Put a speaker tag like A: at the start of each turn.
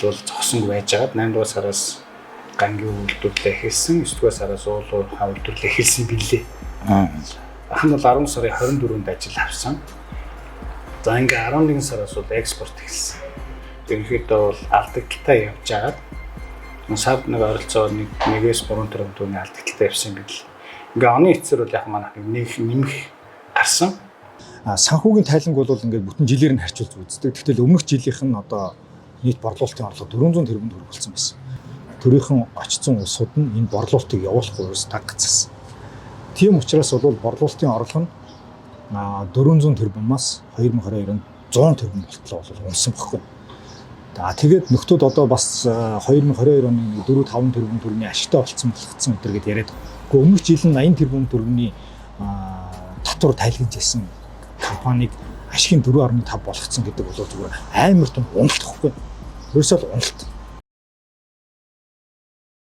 A: бол зогсонгүй байжгаад 8 дугаар сараас гангийн үйлдвэрлэлээ эхэлсэн, 9 дугаар сараас уулуурхай үйлдвэрлэлээ эхэлсэн билээ. Ах нь бол 10 сарын 24-нд ажил авсан. За ингээ 11 сараас бол экспорт эхэлсэн. Ерөнхийдөө бол алдагталтай явж байгаад сард нэг ойролцоо 1-3 тэрбум төгрөгийн алдагталтай явсан юм бил. Ингээ оны эцсээр бол яг манайх нэг нэмэх гарсан.
B: Санхүүгийн тайланг бол ингээд бүтэн жилээр нь харьцуулж үздэг. Тэгтэл өмнөх жилийнх нь одоо нийт борлуулалтын орлого 400 тэрбум төгрөг болсон байсан. Төрийнхэн очсон улсууд нь энэ борлуулалтыг явуулахгүй ерөөс дагцсан. Тийм учраас бол борлуулалтын орлого нь 400 тэрбумаас 2022 онд 100 тэрбум болтлоо бол унсан баггүй. Тэгээд нөхдүүд одоо бас 2022 оны 4-5 тэрбум төгрөгийн ашигтай болцсон болгоцсон гэдэргээд яриад. Гэхдээ өмнөх жил нь 80 тэрбум төгрөгийн татвар тайлгнаж ирсэн компаниг ашигын 4.5 болгоцсон гэдэг бол зүгээр амар том уналт гэхгүй. Ерөөсөө уналт.